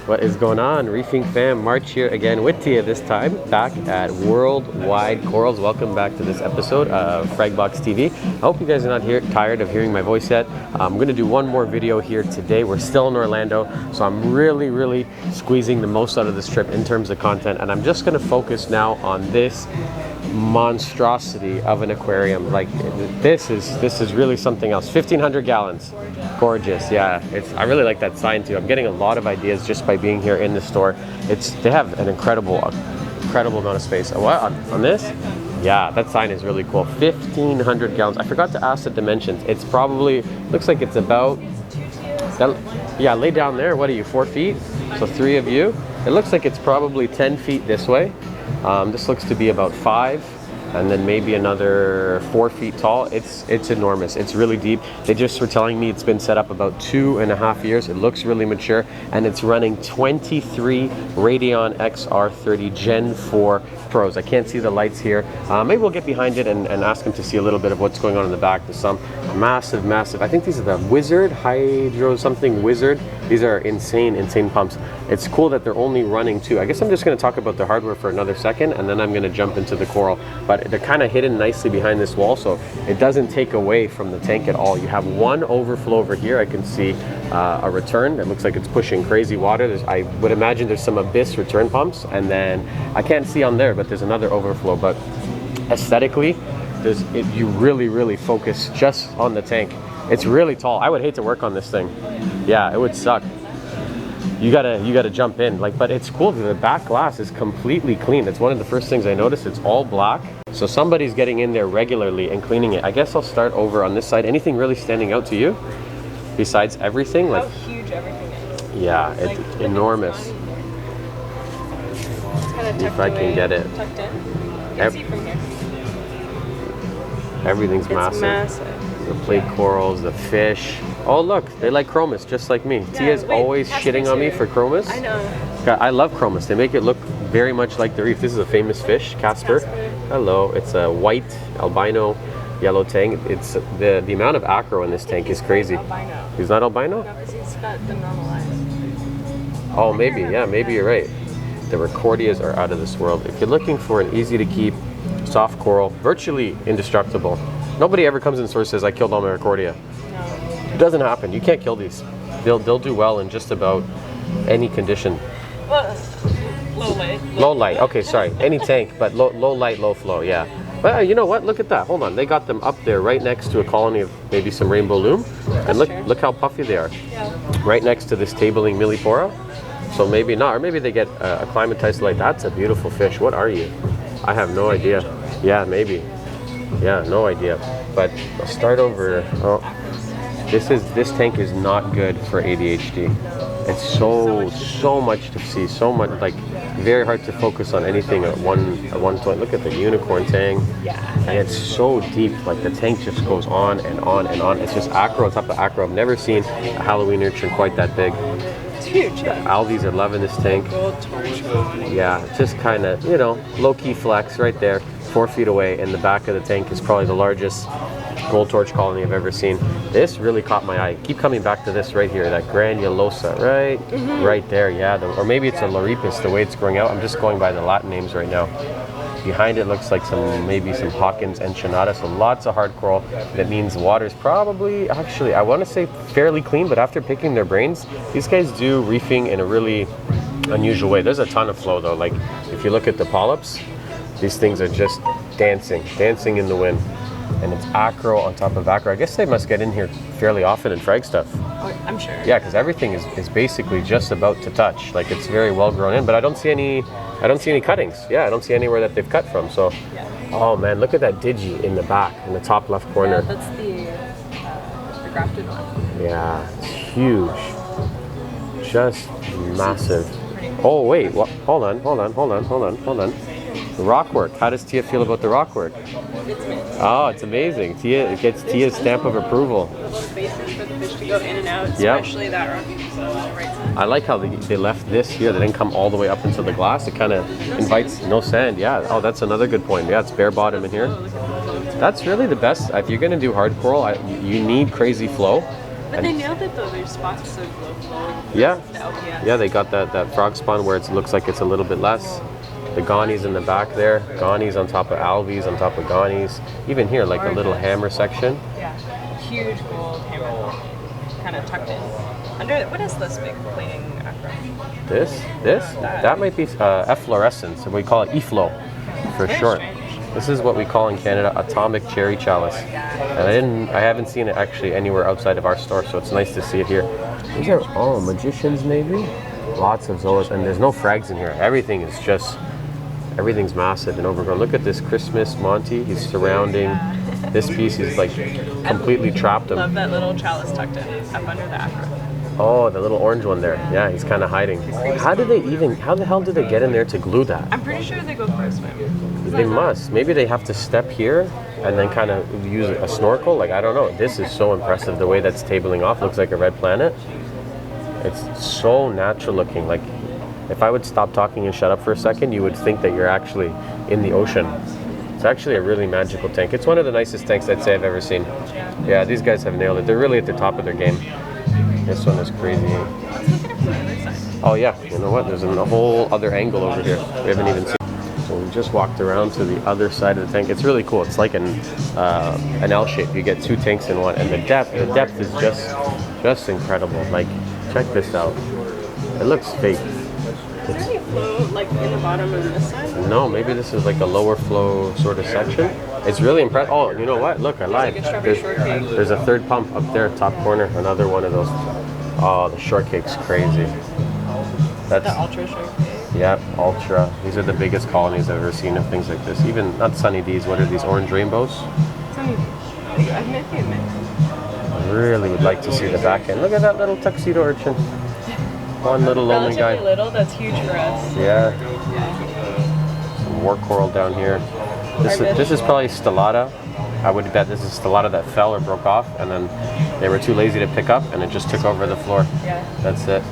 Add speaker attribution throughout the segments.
Speaker 1: What is going on, Reefing fam? March here again with Tia, this time back at Worldwide Corals. Welcome back to this episode of Fragbox TV. I hope you guys are not tired of hearing my voice yet. I'm going to do one more video here today. We're still in Orlando, so I'm really squeezing the most out of this trip in terms of content, and I'm just going to focus now on this monstrosity of an aquarium. Like this is really something else. 1,500 gallons. Gorgeous. Yeah, I really like that sign too. I'm getting a lot of ideas just by being here in the store. They have an incredible amount of space. What on this? Yeah, that sign is really cool. 1,500 gallons. I forgot to ask the dimensions. It's probably looks like it's about yeah, lay down there. What are you, 4 feet? So 3 of you. It looks like it's probably 10 feet this way. This looks to be about 5, and then maybe another 4 feet tall. It's enormous. It's really deep. They just were telling me it's been set up about 2.5 years. It looks really mature, and it's running 23 Radeon XR30 Gen 4 Pros. I can't see the lights here. Maybe we'll get behind it and ask them to see a little bit of what's going on in the back. There's some massive. I think these are the Wizard Hydro something Wizard. These are insane pumps. It's cool that they're only running 2. I guess I'm just going to talk about the hardware for another second, and then I'm going to jump into the coral. But they're kind of hidden nicely behind this wall, so it doesn't take away from the tank at all. You have one overflow over here. I can see a return that looks like it's pushing crazy water. I would imagine there's some Abyss return pumps, and then I can't see on there, but there's another overflow. But aesthetically, you really focus just on the tank. It's really tall. I would hate to work on this thing. Yeah, it would suck. You gotta jump in, but it's cool. The back glass is completely clean. It's one of the first things I noticed. It's all black, so somebody's getting in there regularly and cleaning it. I guess I'll start over on this side. Anything really standing out to you besides everything?
Speaker 2: How huge everything is.
Speaker 1: Yeah, it's enormous.
Speaker 2: It's kind of tucked
Speaker 1: if I can get it.
Speaker 2: Tucked in. You can see from here.
Speaker 1: Everything's
Speaker 2: It's massive.
Speaker 1: The plate corals, the fish. Oh look, they like chromis just like me.
Speaker 2: Yeah,
Speaker 1: Tia's always shitting on me for chromis.
Speaker 2: I know.
Speaker 1: I love chromis. They make it look very much like the reef. This is a famous fish, Casper. Hello. It's a white albino yellow tank. It's the amount of acro in this tank is crazy.
Speaker 2: Albino.
Speaker 1: He's not albino?
Speaker 2: No, because he's got the normal eyes.
Speaker 1: Oh, maybe. Yeah, maybe you're right. The Recordias are out of this world. If you're looking for an easy to keep soft coral, virtually indestructible. Nobody ever comes in the store and says, I killed all my Recordia.
Speaker 2: No.
Speaker 1: It doesn't happen. You can't kill these. They'll do well in just about any condition.
Speaker 2: Well, low light.
Speaker 1: Low light. Okay, sorry. Any tank, but low light, low flow. Yeah. But you know what? Look at that. Hold on. They got them up there, right next to a colony of maybe some rainbow loom, and look how puffy they are.
Speaker 2: Yeah.
Speaker 1: Right next to this tabling millipora. So maybe not, or maybe they get acclimatized. Like that's a beautiful fish. What are you? I have no idea. Yeah, maybe. Yeah, no idea. But I'll start over. Oh, this tank is not good for ADHD. It's so much to see, so much, very hard to focus on anything at one point. Look at the unicorn tank.
Speaker 2: Yeah.
Speaker 1: And it's so deep. The tank just goes on and on and on. It's just acro on top of acro. I've never seen a Halloween urchin quite that big.
Speaker 2: It's huge. Yeah.
Speaker 1: Aldi's are loving this tank.
Speaker 2: Gold torch colony.
Speaker 1: Yeah, just kind of, low-key flex right there. 4 feet away, and the back of the tank is probably the largest gold torch colony I've ever seen. This really caught my eye. Keep coming back to this right here, that granulosa, right there. Yeah, or maybe it's a Loripis, the way it's growing out. I'm just going by the Latin names right now. Behind it looks like maybe some Hawkins enchilada, so lots of hard coral. That means the water's probably, actually, I want to say fairly clean, but after picking their brains, these guys do reefing in a really unusual way. There's a ton of flow though. If you look at the polyps, these things are just dancing in the wind. And it's acro on top of acro. I guess they must get in here fairly often and frag stuff.
Speaker 2: Oh, I'm sure.
Speaker 1: Yeah, because everything is basically just about to touch. It's very well grown in, but I don't see any cuttings. Yeah, I don't see anywhere that they've cut from. So,
Speaker 2: yeah.
Speaker 1: Oh man, look at that digi in the back, in the top left corner.
Speaker 2: Yeah, that's the grafted one.
Speaker 1: Yeah, it's huge. Just massive. Oh wait, hold on. The rock work. How does Tia feel about the rock work?
Speaker 2: It's amazing.
Speaker 1: Oh, it's amazing. It gets Tia's stamp of approval.
Speaker 2: Spaces for the fish to go in and out, especially that rock. So right side.
Speaker 1: I like how they left this here. They didn't come all the way up into the glass. It kind of invites no sand. Yeah. Oh, that's another good point. Yeah, it's bare bottom in here. That's really the best. If you're going to do hard coral, you need crazy flow.
Speaker 2: But they nailed it though. Their spots are so low flow.
Speaker 1: Yeah.
Speaker 2: The LPS.
Speaker 1: Yeah, they got that frog spawn where it looks like it's a little bit less. The Ghanies in the back there. Ghanies on top of alves, on top of Ghanies. Even here, like a little hammer section.
Speaker 2: Yeah. Huge gold hammer. Kind of tucked in. Under, what is this big plating acro?
Speaker 1: This? That might be efflorescence. We call it E-flow for short.
Speaker 2: Strange.
Speaker 1: This is what we call in Canada atomic cherry chalice. And I haven't seen it actually anywhere outside of our store, so it's nice to see it here. These are all magicians maybe? Lots of zoas, and there's no frags in here. Everything's massive and overgrown. Look at this Christmas Monty. He's surrounding this piece. He's like completely trapped him.
Speaker 2: Love that little chalice tucked in up under the acro.
Speaker 1: Oh, the little orange one there. Yeah, he's kind of hiding. How the hell did they get in there to glue that?
Speaker 2: I'm pretty sure they go for a swim.
Speaker 1: They must. Maybe they have to step here and then kind of use a snorkel. Like, I don't know. This is so impressive. The way that's tabling off looks like a red planet. It's so natural looking. Like, if I would stop talking and shut up for a second, you would think that you're actually in the ocean. It's actually a really magical tank. It's one of the nicest tanks I'd say I've ever seen. Yeah, these guys have nailed it. They're really at the top of their game. This one is crazy. Oh yeah, you know what? There's a whole other angle over here. We haven't even seen. So we just walked around to the other side of the tank. It's really cool. It's like an L shape. You get two tanks in one, and the depth is just incredible. Like, check this out. It looks fake.
Speaker 2: Is there any flow like in the bottom on this side?
Speaker 1: No, maybe this is like a lower flow sort of section. It's really impressive. Oh, you know what? Look, I lied. There's a third pump up there, top corner. Another one of those. Oh, the shortcake's crazy. That's
Speaker 2: the ultra shortcake.
Speaker 1: Yep, ultra. These are the biggest colonies I've ever seen of things like this. Even not Sunny D's. What are these orange rainbows? I really would like to see the back end. Look at that little tuxedo urchin. One little lonely guy.
Speaker 2: Relatively little, that's huge for us.
Speaker 1: Yeah. Some war coral down here. This is probably stellata. I would bet this is stellata that fell or broke off, and then they were too lazy to pick up, and it just took over the floor.
Speaker 2: Yeah.
Speaker 1: That's it.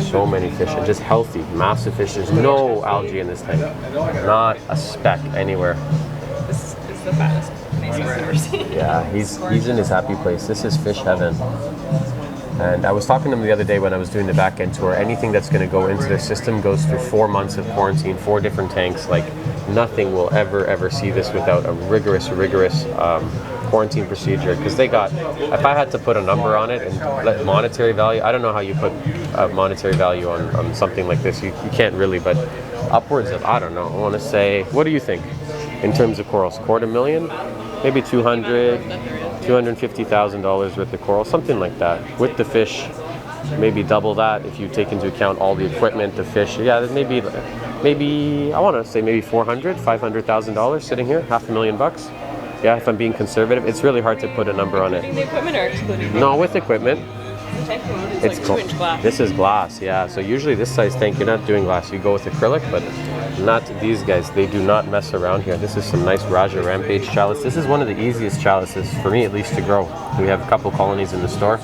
Speaker 1: So many fish, and just healthy, massive fish. There's no algae in this tank. Not a speck anywhere.
Speaker 2: This is the fattest face I've ever seen.
Speaker 1: Yeah, he's in his happy place. This is fish heaven. And I was talking to him the other day when I was doing the back end tour. Anything that's going to go into their system goes through 4 months of quarantine, 4 different tanks. Like, nothing will ever see this without a rigorous quarantine procedure. Because they got, if I had to put a number on it and let monetary value, I don't know how you put a monetary value on something like this. You can't really, but upwards of, I don't know, I want to say, what do you think in terms of corals? $250,000? Maybe $250,000 worth of coral, something like that. With the fish, maybe double that if you take into account all the equipment, the fish. Yeah, maybe I want to say maybe $500,000 sitting here, $500,000. Yeah, if I'm being conservative, it's really hard to put a number on it.
Speaker 2: The equipment or excluding?
Speaker 1: No, with equipment.
Speaker 2: The tank is
Speaker 1: It's
Speaker 2: like 2-inch glass.
Speaker 1: This is glass, yeah. So usually this size tank, you're not doing glass. You go with acrylic, but not these guys. They do not mess around here. This is some nice Raja Rampage chalice. This is one of the easiest chalices, for me at least, to grow. We have a couple colonies in the store.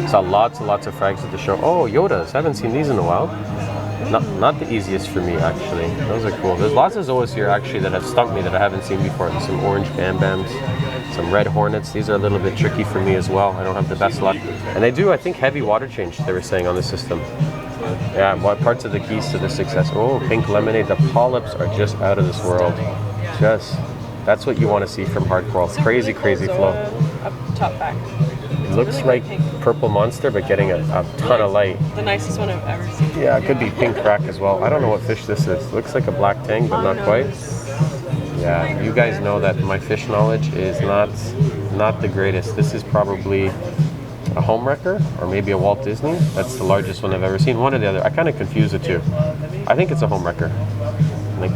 Speaker 1: Saw lots and lots of frags at the show. Oh, Yodas. Haven't seen these in a while. Not the easiest for me, actually. Those are cool. There's lots of zoas here, actually, that have stumped me that I haven't seen before. There's some orange bam bams, some red hornets. These are a little bit tricky for me as well. I don't have the best luck. And they do, I think, heavy water change, they were saying, on the system. Yeah, what parts of the keys to the success? Oh, pink lemonade. The polyps are just out of this world. That's what you want to see from hard coral. Crazy flow.
Speaker 2: Up top back.
Speaker 1: It looks like purple monster, but getting a ton of light.
Speaker 2: The nicest one I've ever seen.
Speaker 1: Yeah, it could be pink crack as well. I don't know what fish this is. Looks like a black tang, but not quite. Yeah, you guys know that my fish knowledge is not the greatest. This is probably a home wrecker or maybe a Walt Disney. That's the largest one I've ever seen. One or the other. I kind of confuse the two. I think it's a home wrecker. Like,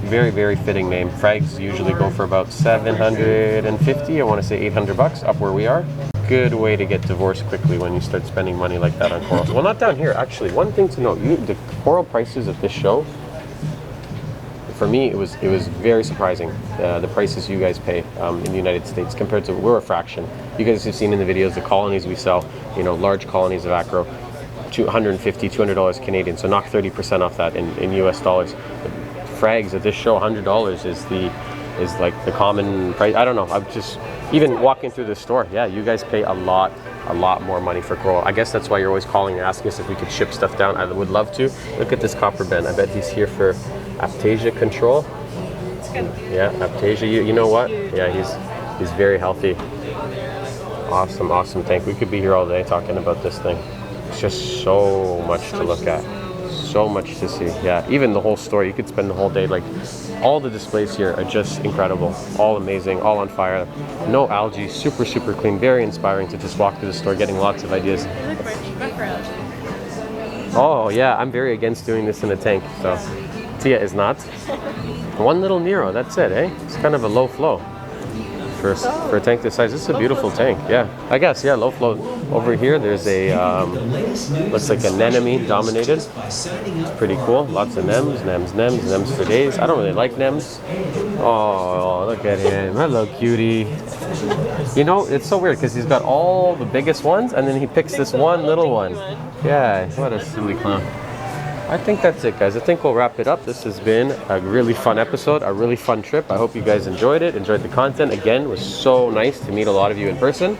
Speaker 1: very fitting name. Frags usually go for about $750. I want to say $800 up where we are. Good way to get divorced quickly when you start spending money like that on corals. Well, not down here, actually. One thing to note, the coral prices at this show, for me, it was very surprising. The prices you guys pay in the United States compared to, we're a fraction. You guys have seen in the videos the colonies we sell, large colonies of acro, $150, $200 Canadian. So knock 30% off that in US dollars. The frags at this show, $100 is is like the common price. I don't know. I'm just even walking through the store. Yeah, you guys pay a lot more money for coral. I guess that's why you're always calling and asking us if we could ship stuff down. I would love to. Look at this copper Ben. I bet he's here for aptasia control. Yeah, aptasia. You know what? Yeah, he's very healthy. Awesome tank. We could be here all day talking about this thing. It's just so much to look at. So much to see. Yeah, even the whole store. You could spend the whole day. Like, all the displays here are just incredible. All amazing, all on fire. No algae, super clean. Very inspiring to just walk through the store getting lots of ideas. Oh yeah, I'm very against doing this in a tank. So Tia is not. One little Nero, that's it, eh? It's kind of a low flow. For a tank this size. This is a beautiful tank, yeah. I guess, yeah, low flow. Over here, there's a, looks like an anemone dominated. It's pretty cool. Lots of nems for days. I don't really like nems. Oh, look at him. Hello, cutie. You know, it's so weird because he's got all the biggest ones and then he picks this one little one. Yeah, what a silly clown. I think that's it, guys. I think we'll wrap it up. This has been a really fun episode, a really fun trip. I hope you guys enjoyed it, enjoyed the content. Again, it was so nice to meet a lot of you in person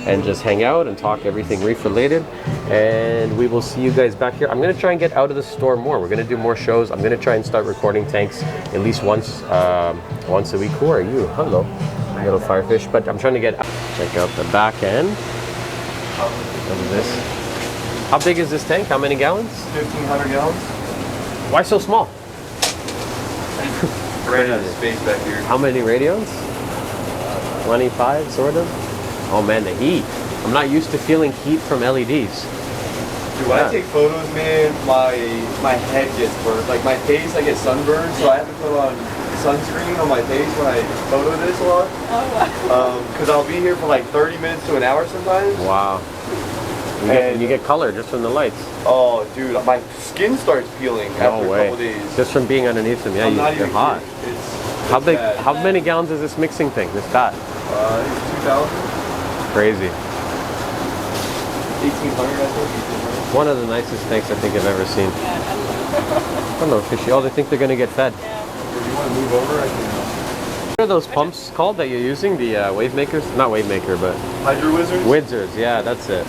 Speaker 1: and just hang out and talk everything reef related. And we will see you guys back here. I'm going to try and get out of the store more. We're going to do more shows. I'm going to try and start recording tanks at least once a week. Who are you? Hello, little firefish. But I'm trying to check out the back end of this. How big is this tank? How many gallons?
Speaker 3: 1,500 gallons.
Speaker 1: Why so small?
Speaker 3: Right out of space back here.
Speaker 1: How many radios? 25, sort of. Oh man, the heat. I'm not used to feeling heat from LEDs.
Speaker 3: Dude, when I take photos, man, my head gets burnt. Like my face, I get sunburned, so I have to put on sunscreen on my face when I photo this a lot.
Speaker 2: Oh wow.
Speaker 3: Because I'll be here for like 30 minutes to an hour sometimes.
Speaker 1: Wow. You get color just from the lights.
Speaker 3: Oh, dude, my skin starts peeling after a couple days.
Speaker 1: Just from being underneath them. Yeah, you're hot.
Speaker 3: It's
Speaker 1: how big?
Speaker 3: bad.
Speaker 1: How many gallons is this mixing thing? This bat?
Speaker 3: It's 2,000.
Speaker 1: Crazy.
Speaker 3: 1,800, I think.
Speaker 1: One of the nicest tanks I think I've ever seen. Hello, fishy. Oh, they think they're gonna get fed.
Speaker 3: If you want to move over, I can.
Speaker 1: What are those pumps called that you're using? The wave makers? Not wave maker, but
Speaker 3: Hydro Wizards?
Speaker 1: Wizards. Yeah, that's it.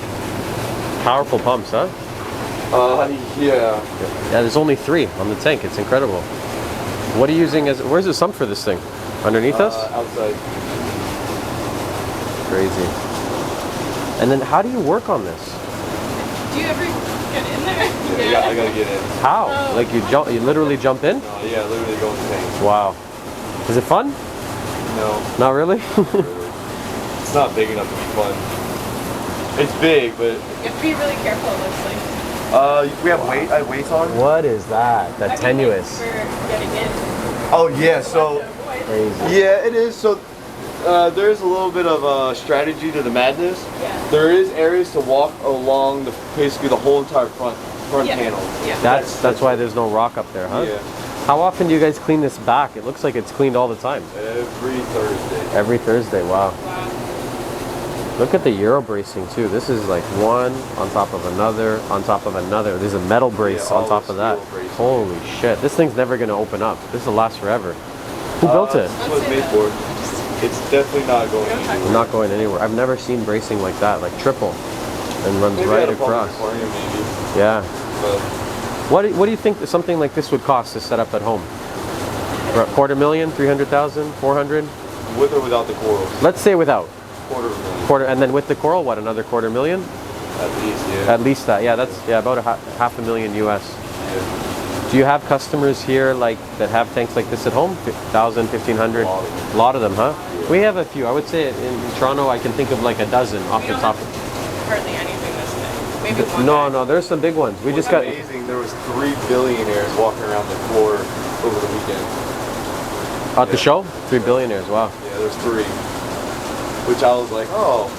Speaker 1: Powerful pumps, huh?
Speaker 3: Yeah.
Speaker 1: Yeah, there's only 3 on the tank. It's incredible. What are you using as... Where's the sump for this thing? Underneath us?
Speaker 3: Outside.
Speaker 1: Crazy. And then how do you work on this?
Speaker 2: Do you ever get in there?
Speaker 3: Yeah, I gotta get in.
Speaker 1: How?
Speaker 2: Oh.
Speaker 1: Like you literally jump in?
Speaker 3: Yeah, literally go in the tank.
Speaker 1: Wow. Is it fun?
Speaker 3: No.
Speaker 1: Not really?
Speaker 3: It's not big enough to be fun. It's big, but...
Speaker 2: You have to be really careful, it looks like.
Speaker 3: we have I have weights on.
Speaker 1: What is that? That tenuous.
Speaker 2: Like, for getting in.
Speaker 3: Oh yeah, so
Speaker 1: Crazy.
Speaker 3: yeah, it is. So there's a little bit of a strategy to the madness.
Speaker 2: Yeah.
Speaker 3: There is areas to walk along basically the whole entire front
Speaker 2: Yeah.
Speaker 3: panel.
Speaker 2: Yeah.
Speaker 1: That's why there's no rock up there, huh?
Speaker 3: Yeah.
Speaker 1: How often do you guys clean this back? It looks like it's cleaned all the time.
Speaker 3: Every Thursday.
Speaker 1: Every Thursday, wow.
Speaker 2: Wow.
Speaker 1: Look at the Euro bracing too. This is like one on top of another, on top of another. There's a metal brace
Speaker 3: Yeah,
Speaker 1: on
Speaker 3: all
Speaker 1: top
Speaker 3: the
Speaker 1: of that.
Speaker 3: steel bracing.
Speaker 1: Holy shit. This thing's never gonna open up. This will last forever. Who built it?
Speaker 3: That's what it's made for. It's definitely not going anywhere.
Speaker 1: We're not going anywhere. I've never seen bracing like that, like triple, and runs
Speaker 3: Maybe
Speaker 1: right
Speaker 3: at a public
Speaker 1: across.
Speaker 3: aquarium, maybe.
Speaker 1: Yeah.
Speaker 3: But
Speaker 1: What do you think that something like this would cost to set up at home? For $250,000, 300,000, 400?
Speaker 3: with or without the corals,
Speaker 1: Let's say without.
Speaker 3: $250,000.
Speaker 1: And then with the coral, what, another $250,000?
Speaker 3: At least, yeah.
Speaker 1: At least that. Yeah, that's about $500,000 US.
Speaker 3: Yeah.
Speaker 1: Do you have customers here like that have tanks like this at home? 1,000, 1,500? A lot of them, huh?
Speaker 3: Yeah.
Speaker 1: We have a few. I would say in Toronto, I can think of like a dozen off the top.
Speaker 2: Hardly anything this big. Maybe one.
Speaker 1: No, there's some big ones. We just got.
Speaker 3: Amazing. There was 3 billionaires walking around the floor over the weekend.
Speaker 1: At the show? 3 billionaires, wow.
Speaker 3: Yeah, there's 3. Which I was like, oh.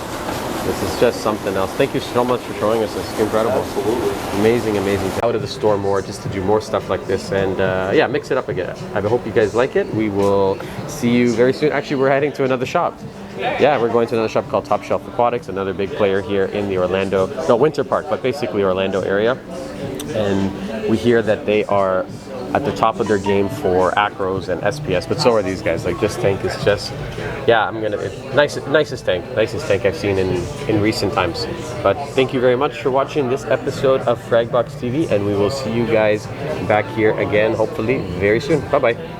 Speaker 1: This is just something else. Thank you so much for showing us this. It's incredible.
Speaker 3: Absolutely.
Speaker 1: Amazing. Out of the store more just to do more stuff like this and yeah, mix it up again. I hope you guys like it. We will see you very soon. Actually, we're heading to another shop. Yeah, we're going to another shop called Top Shelf Aquatics, another big player here in the Winter Park, but basically Orlando area. And we hear that they are at the top of their game for acros and SPS, but so are these guys. Like this tank is just, yeah, nicest tank I've seen in recent times. But thank you very much for watching this episode of Fragbox TV, and we will see you guys back here again, hopefully very soon. Bye bye.